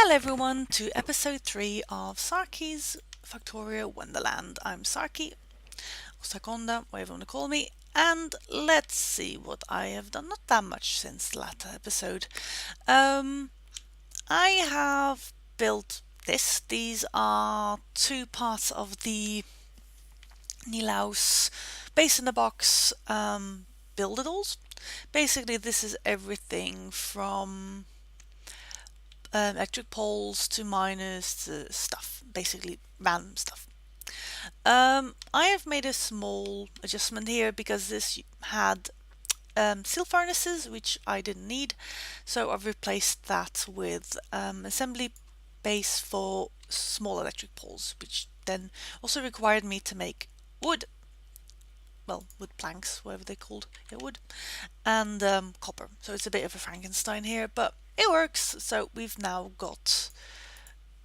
Hello everyone to episode 3 of Sarky's Factorio Wonderland. I'm Sarky, or Sakonda, whatever you want to call me, and let's see what I have done. Not that much since the latter episode. I have built this. These are two parts of the Nilaus base in the box build-it-alls. Basically, this is everything from electric poles to miners to stuff, basically random stuff. I have made a small adjustment here because this had steel furnaces, which I didn't need, so I've replaced that with assembly base for small electric poles, which then also required me to make wood, well, wood planks, whatever they're called, yeah, wood, and copper. So it's a bit of a Frankenstein here, but it works. So we've now got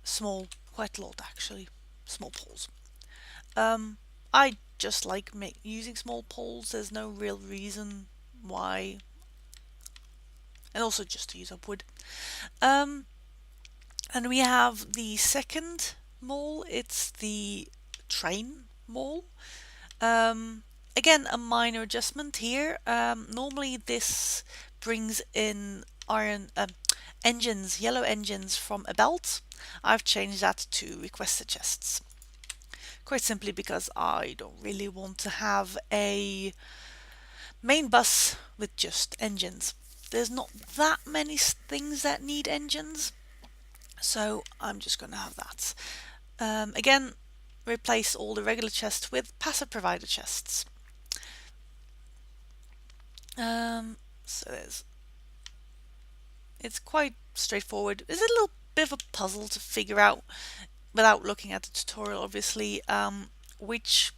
small, quite a lot actually, small poles. I just like using small poles. There's no real reason why, and also just to use up wood. And we have the second mole. It's the train mole. Again, a minor adjustment here. Normally this brings in iron engines, yellow engines from a belt. I've changed that to requested chests. Quite simply because I don't really want to have a main bus with just engines. There's not that many things that need engines, so I'm just going to have that. Again, replace all the regular chests with passive provider chests. So it's quite straightforward. It's a little bit of a puzzle to figure out without looking at the tutorial, obviously, which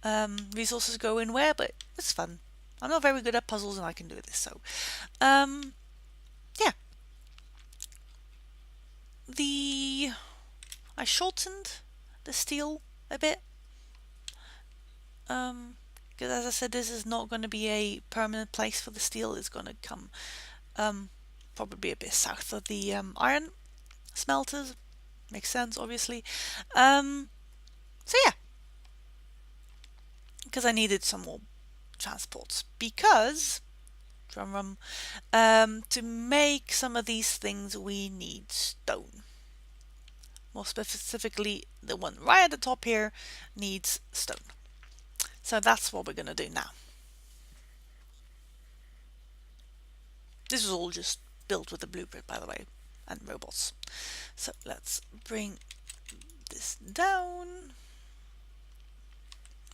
resources go in where, but it's fun. I'm not very good at puzzles and I can do this, so yeah. I shortened the steel a bit, because as I said, this is not going to be a permanent place for the steel. It's going to come probably a bit south of the iron smelters. Makes sense, obviously. So yeah, because I needed some more transports, because to make some of these things we need stone. More specifically, the one right at the top here needs stone. So that's what we're going to do now. This is all just built with the blueprint, by the way, and robots. So let's bring this down.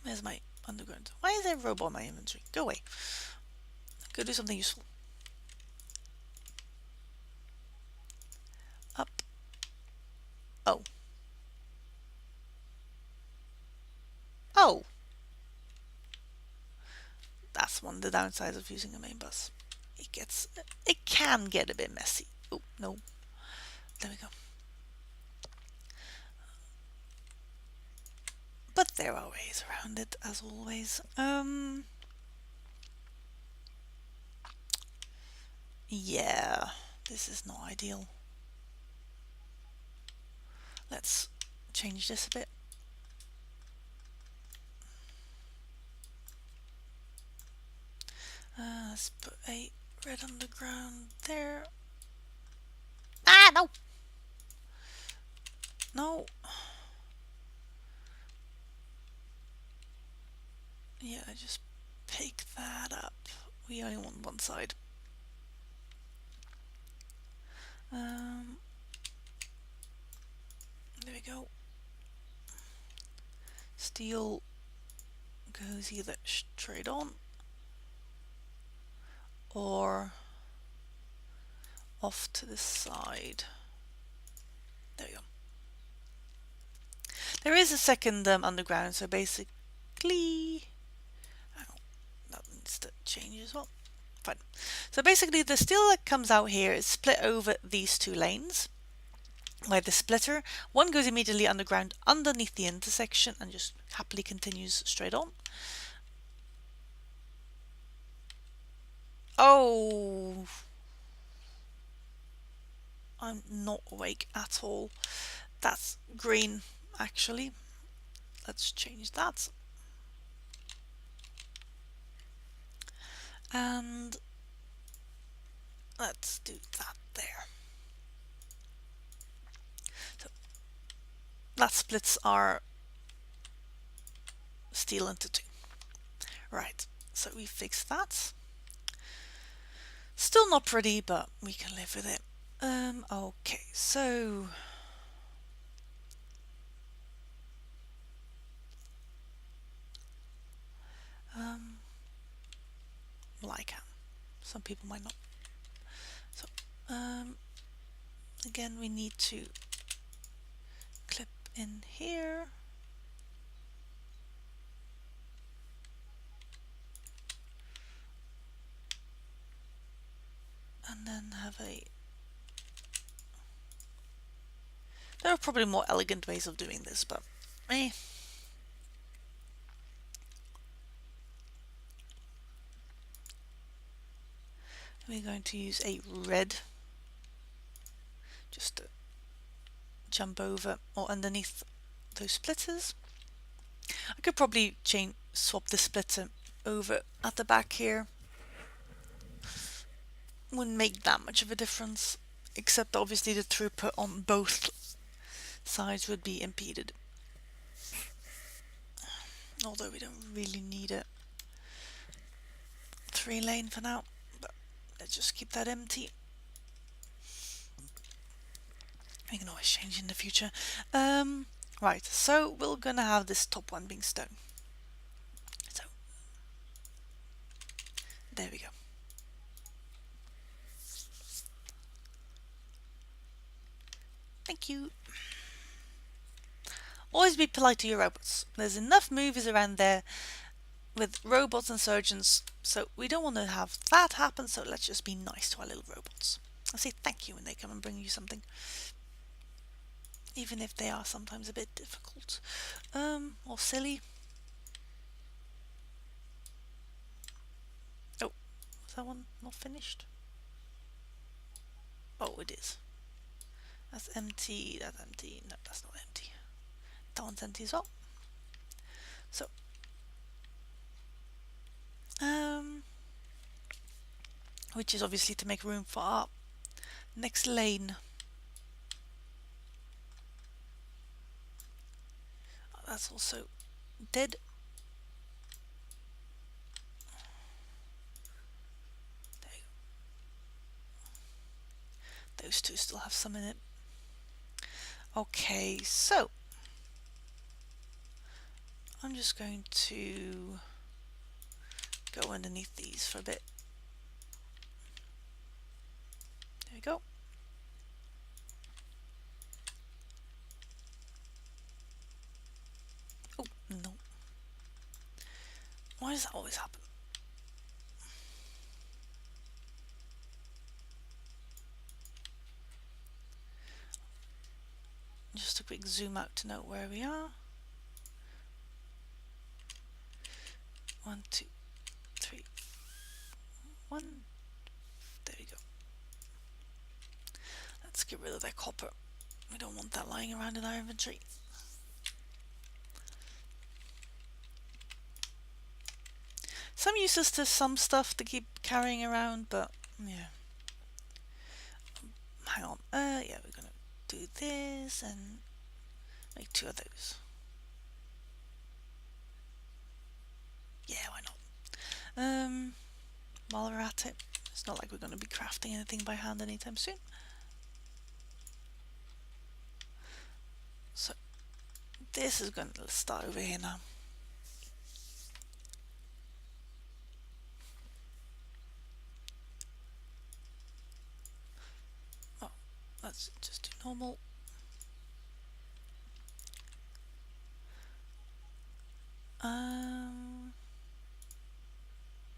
Where's my underground? Why is there a robot in my inventory? Go away. Go do something useful. Up. Oh. Oh. That's one of the downsides of using a main bus. It can get a bit messy. Oh, no. There we go. But there are ways around it, as always. Yeah, this is not ideal. Let's change this a bit. Let's put a red underground there. Ah, no! No! Yeah, just pick that up. We only want one side. There we go. Steel goes either straight on or off to the side. There we go. There is a second underground, so basically... Oh, that needs to change as well. Fine. So basically the steel that comes out here is split over these two lanes. Where the splitter, one goes immediately underground underneath the intersection and just happily continues straight on. Oh, I'm not awake at all. That's green, actually. Let's change that. And let's do that there. So that splits our steel into two. Right, so we fixed that. Still not pretty, but we can live with it. Okay, so well, I can. Some people might not. So again, we need to clip in here. And then have a... There are probably more elegant ways of doing this, but eh. We're going to use a red just to jump over or underneath those splitters. I could probably swap the splitter over at the back here. Wouldn't make that much of a difference, except obviously the throughput on both sides would be impeded. Although we don't really need a 3-lane for now, but let's just keep that empty. We can always change in the future. Right, so we're gonna have this top one being stone. So there we go. Thank you. Always be polite to your robots. There's enough movies around there with robots and surgeons, so we don't want to have that happen, so let's just be nice to our little robots. I'll say thank you when they come and bring you something. Even if they are sometimes a bit difficult. Or silly. Oh, is that one not finished? Oh, it is. That's empty, that's empty. No, that's not empty. That one's empty as well. So, which is obviously to make room for our next lane. Oh, that's also dead. There you go. Those two still have some in it. Okay, so I'm just going to go underneath these for a bit. There we go. Oh, no. Why does that always happen? Just a quick zoom out to know where we are. 1, 2, 3, 1. There we go. Let's get rid of that copper. We don't want that lying around in our inventory. Some uses to some stuff to keep carrying around, but yeah. Hang on. Yeah, we're gonna do this and make 2 of those. Yeah, why not? While we're at it, it's not like we're going to be crafting anything by hand anytime soon. So this is going to start over here now. Oh, let's just do normal.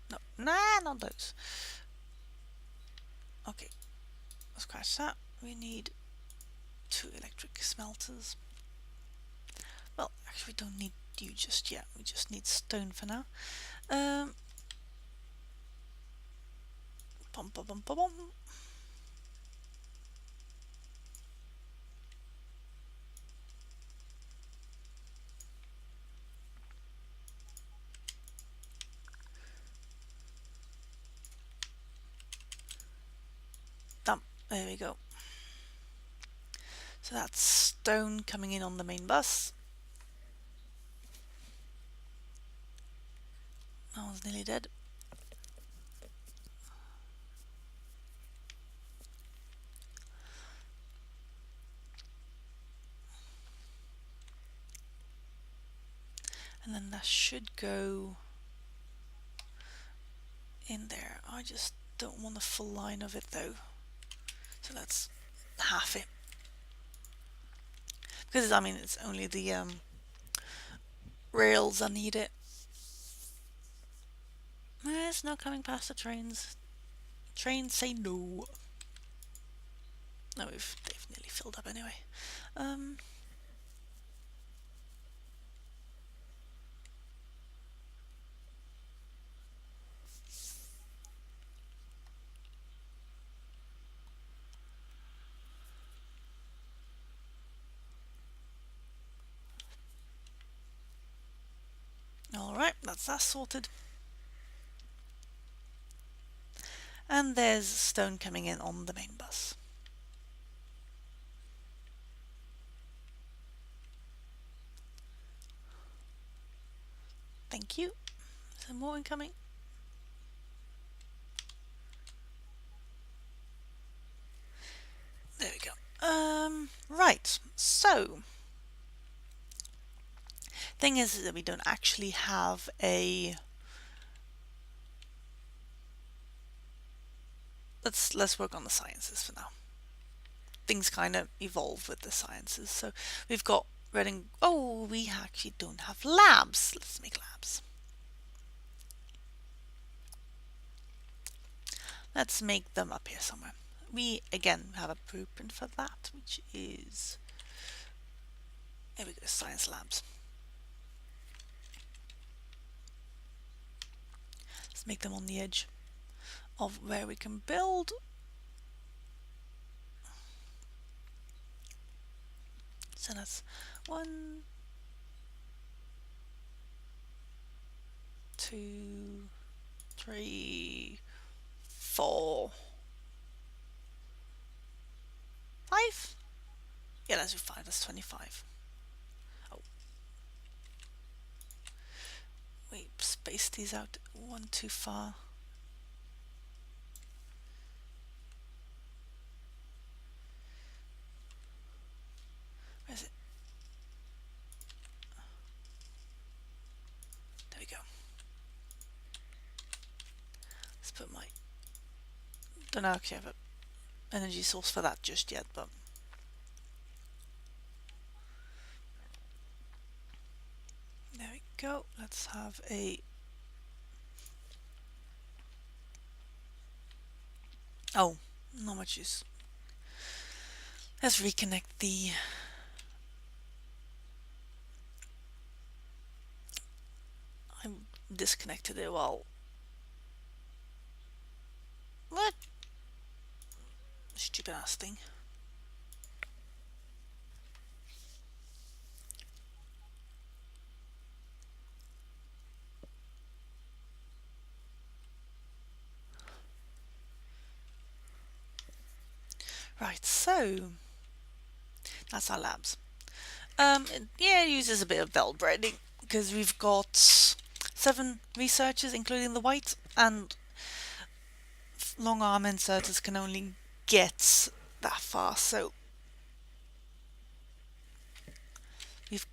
No, nah, not those. Okay, let's scratch that. We need 2 electric smelters. Well, actually, we don't need you just yet. We just need stone for now. Bum, bum, bum, bum, bum. There we go. So that's stone coming in on the main bus. That one's nearly dead. And then that should go in there. I just don't want a full line of it though. So let's half it. Because I mean it's only the rails that need it. It's not coming past the trains. Trains say no. No, they've nearly filled up anyway. Alright, that's that sorted. And there's stone coming in on the main bus. Thank you. Some more incoming. There we go. Right, so thing is that we don't actually have a let's work on the sciences for now. Things kind of evolve with the sciences. So we've got red and oh, we actually don't have labs. Let's make labs. Let's make them up here somewhere. We again have a blueprint for that, which is here we go, science labs. Let's make them on the edge of where we can build. So that's 1, 2, 3, 4, 5. Yeah, let's do 5. That's 25. Oh, we spaced these out one too far. Where is it? There we go. Let's put my... Don't actually have an energy source for that just yet, but... There we go. Let's have a... Oh, not much use. Let's reconnect the... I disconnected it while... What? Stupid ass thing. Right, so... That's our labs. Yeah, it uses a bit of belt braiding because we've got 7 researchers, including the white, and long arm inserters can only get that far. So we've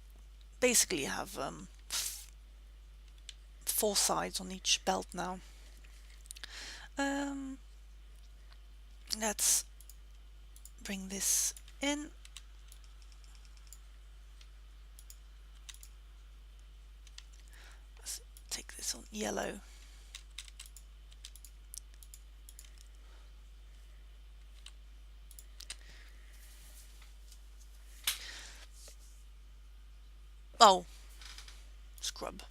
basically have 4 sides on each belt now. Let's bring this in. Let's take this on yellow. Oh, scrub.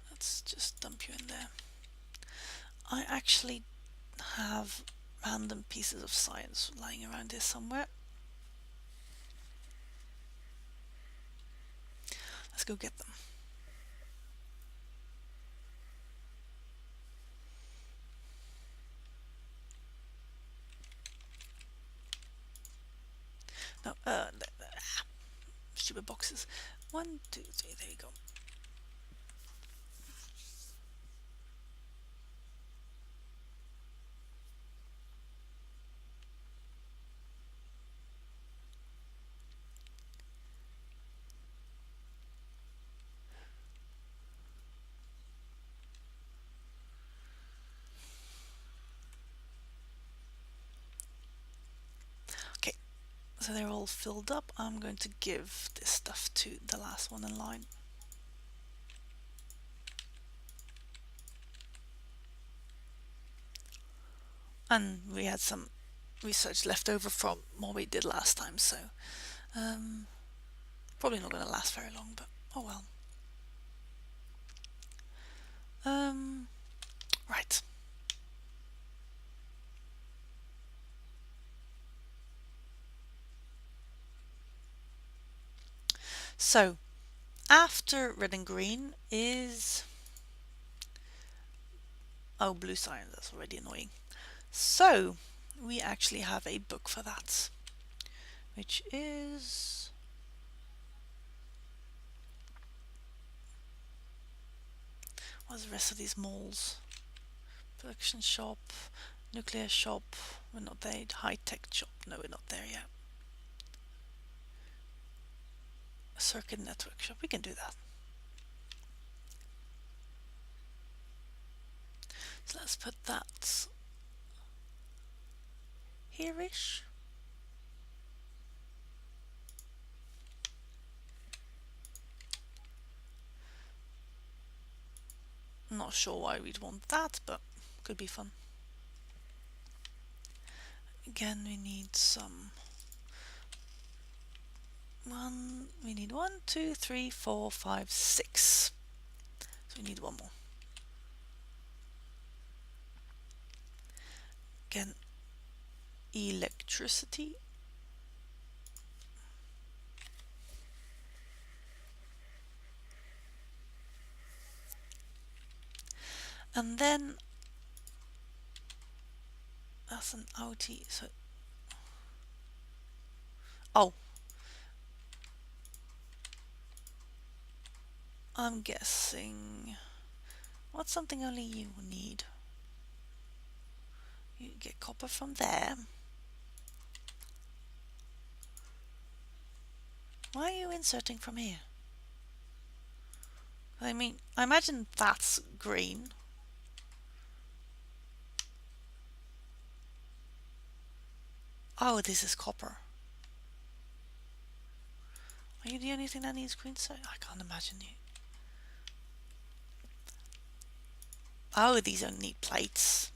Let's just dump you in there. I actually have random pieces of science lying around here somewhere. Let's go get them. No, stupid boxes. 1, 2, 3, there you go. Okay, so they're all filled up. I'm going to give this stuff to the last one in line. And we had some research left over from what we did last time, so probably not going to last very long, but oh well. Right. So after red and green is blue cyan. That's already annoying. So we actually have a book for that, which is what's the rest of these malls? Production shop, nuclear shop. We're not there. High tech shop. No, we're not there yet. Circuit network shop. We can do that. So let's put that here-ish. Not sure why we'd want that, but could be fun. Again, we need some we need 1, 2, 3, 4, 5, 6. So we need one more. Again, electricity. And then that's an outie, so I'm guessing what's something only you need? You get copper from there. Why are you inserting from here? I mean, I imagine that's green. Oh, this is copper. Are you the only thing that needs green? So I can't imagine you. Oh, these only need plates.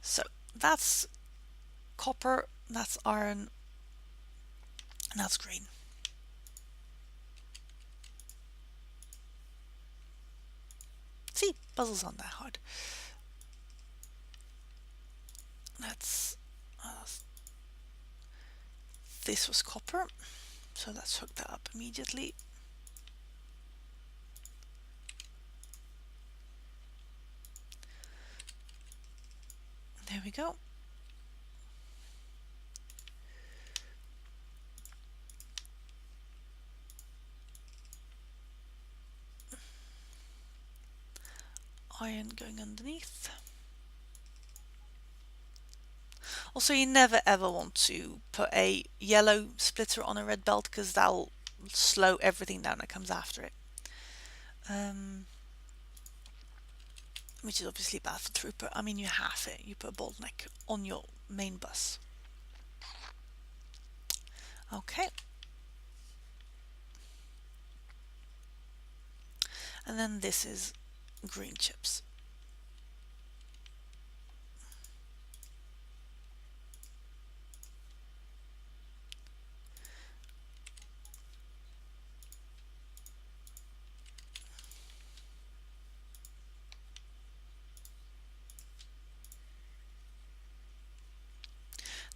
So that's copper, that's iron, and that's green. See, puzzles aren't that hard. Let's. This was copper, so let's hook that up immediately. There we go. Iron going underneath. Also, you never ever want to put a yellow splitter on a red belt because that'll slow everything down that comes after it. Which is obviously bad for throughput. I mean, you have it. You put a bottleneck on your main bus. Okay. And then this is green chips.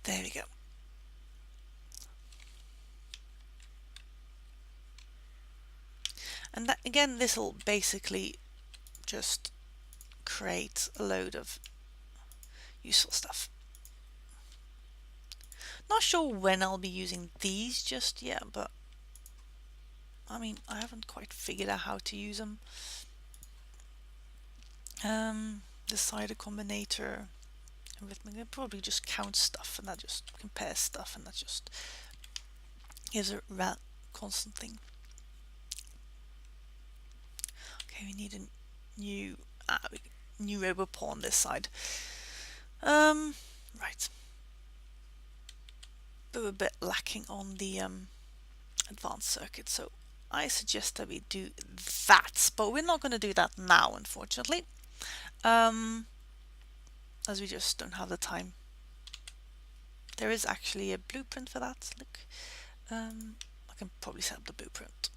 There we go. And that, again, this will basically just create a load of useful stuff. Not sure when I'll be using these just yet, but I mean, I haven't quite figured out how to use them. Decider combinator, everything. It probably just counts stuff, and that just compares stuff, and that just gives a constant thing. Okay, we need a new robot paw on this side. Right. But we're a bit lacking on the advanced circuit, so I suggest that we do that, but we're not going to do that now, unfortunately, as we just don't have the time. There is actually a blueprint for that. Look, I can probably set up the blueprint.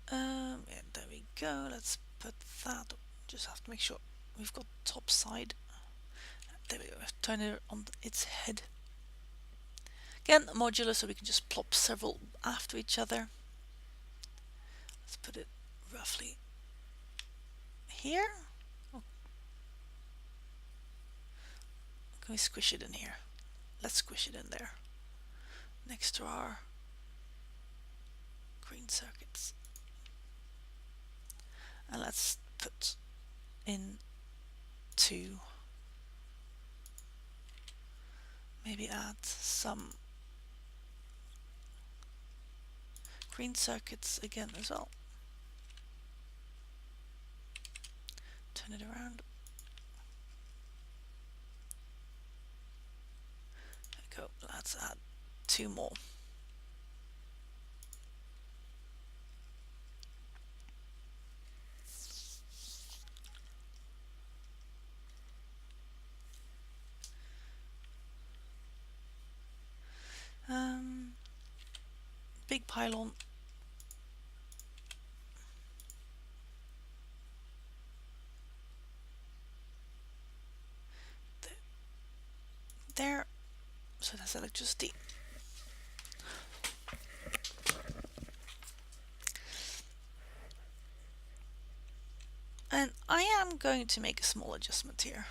And there we go. Let's put that. Just have to make sure we've got top side. There we go. Turn it on its head. Again, modular, so we can just plop several after each other. Let's put it roughly here. Oh. Can we squish it in here? Let's squish it in there, next to our green circuits. And let's put in 2. Maybe add some green circuits again as well. Turn it around. There we go. Let's add 2 more. Big pylon. There. So that's electricity. And I am going to make a small adjustment here,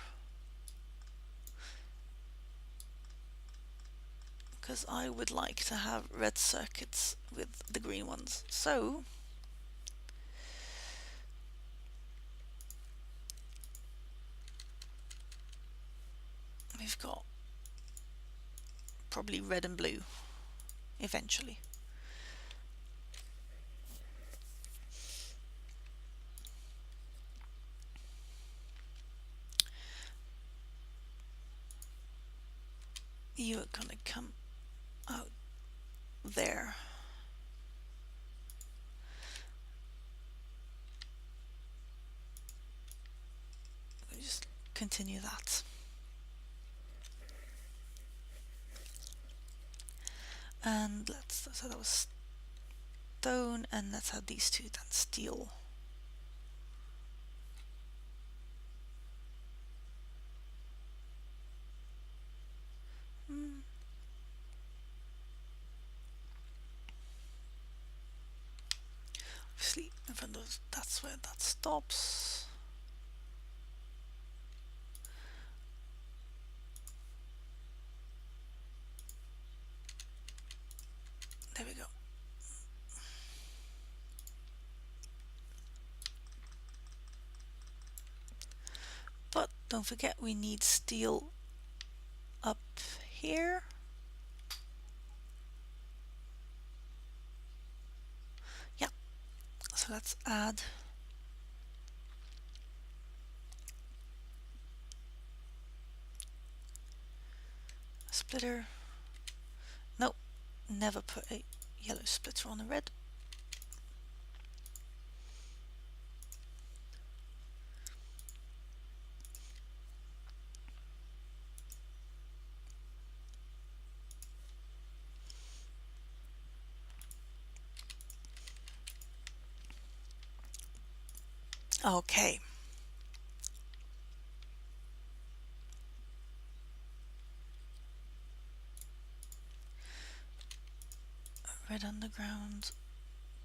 because I would like to have red circuits with the green ones. So we've got probably red and blue eventually. You are gonna come out there. Just continue that. And let's, so that was stone, and let's have these 2 then steel. Obviously in front of, that's where that stops. There we go. But don't forget, we need steel up here. Yeah, so let's add a splitter. Nope, never put a yellow splitter on a red. Okay. Red underground,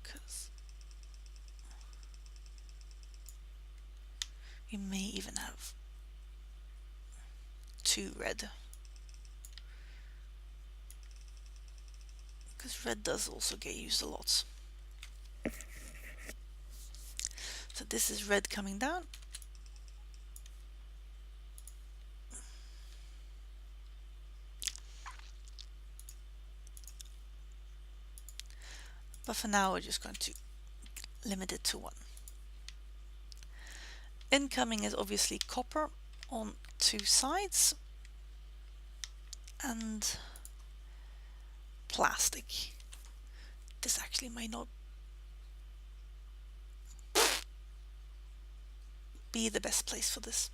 because we may even have to red, because red does also get used a lot. So this is red coming down. But for now we're just going to limit it to 1. Incoming is obviously copper on 2 sides and plastic. This actually might not be the best place for this.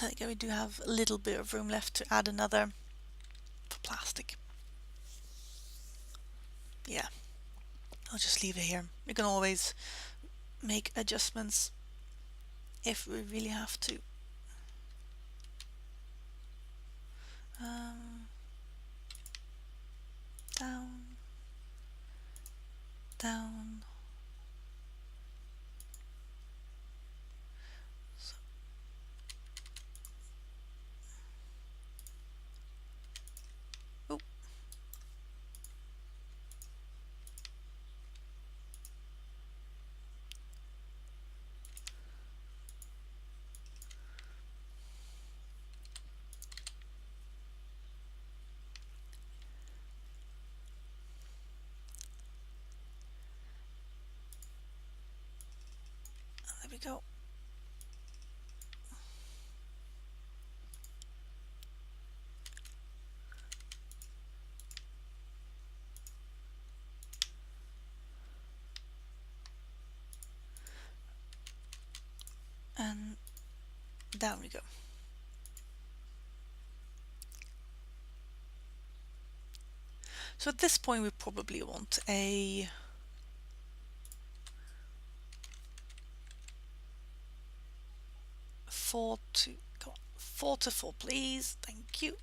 I think we do have a little bit of room left to add another for plastic. Yeah, I'll just leave it here. We can always make adjustments if we really have to. Down, down. So. Oh. There we go. And down we go. So at this point we probably want a 4 to go on. 4 to 4 please, thank you.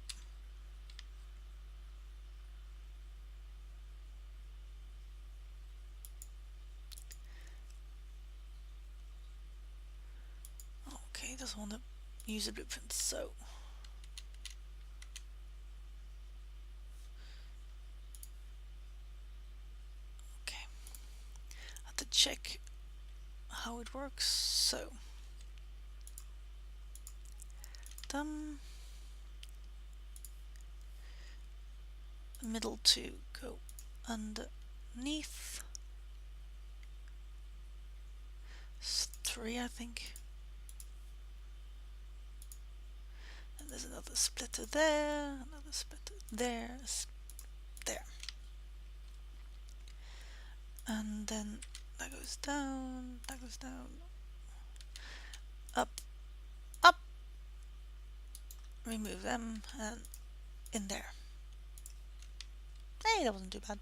Okay, doesn't want to use a blueprint, so okay. I have to check how it works. So done. Middle to go underneath. 3, I think. And there's another splitter there, another splitter there, there. And then that goes down, that goes down, up, up. Remove them and in there. Hey, that wasn't too bad.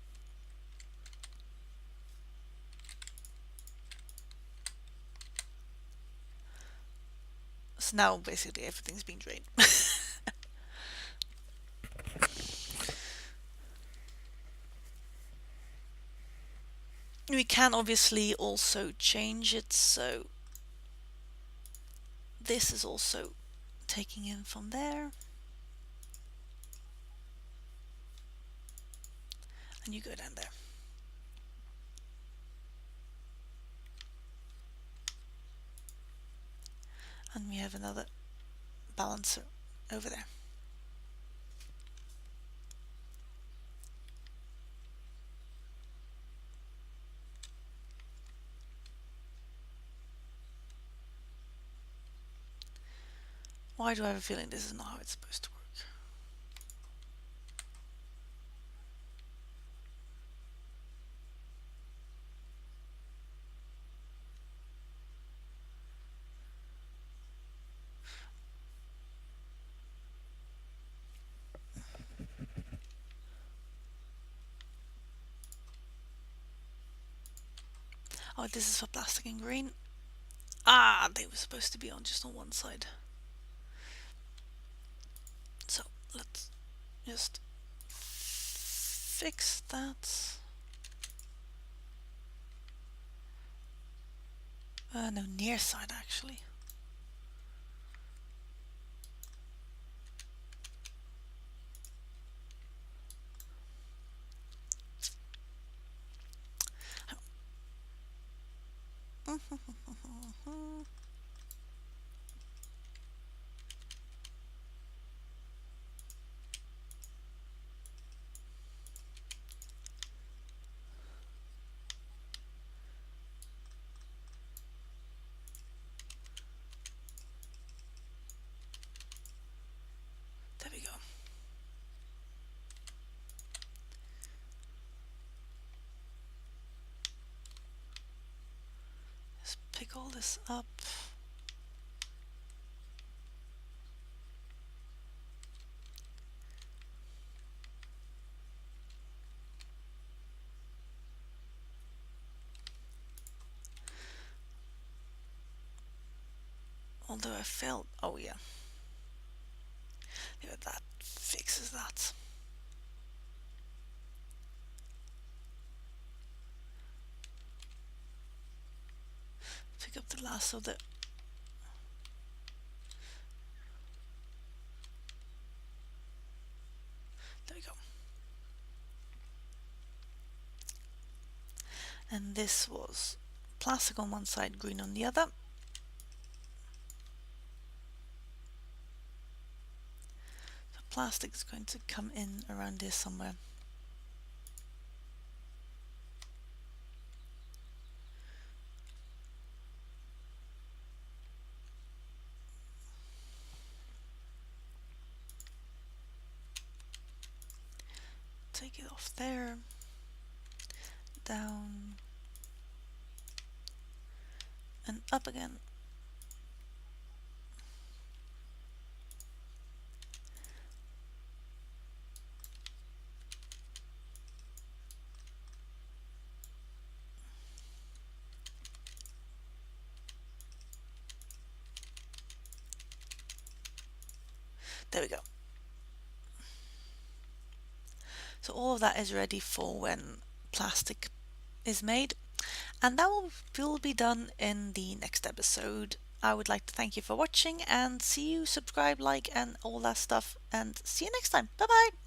So now basically everything's been drained. We can obviously also change it, so this is also taking in from there. And you go down there. And we have another balancer over there. Why do I have a feeling this is not how it's supposed to work? Oh, this is for plastic and green. Ah, they were supposed to be on just on one side. So let's just fix that. No, near side actually. There we go. Let's pick all this up. Although I failed. Oh yeah. Yeah, that fixes that. Pick up the lasso there. There we go. And this was plastic on one side, green on the other. So plastic is going to come in around here somewhere. Take it off there, down, and up again. There we go. So all of that is ready for when plastic is made, and that will be done in the next episode. I would like to thank you for watching and see you, subscribe, like, and all that stuff, and see you next time. Bye bye.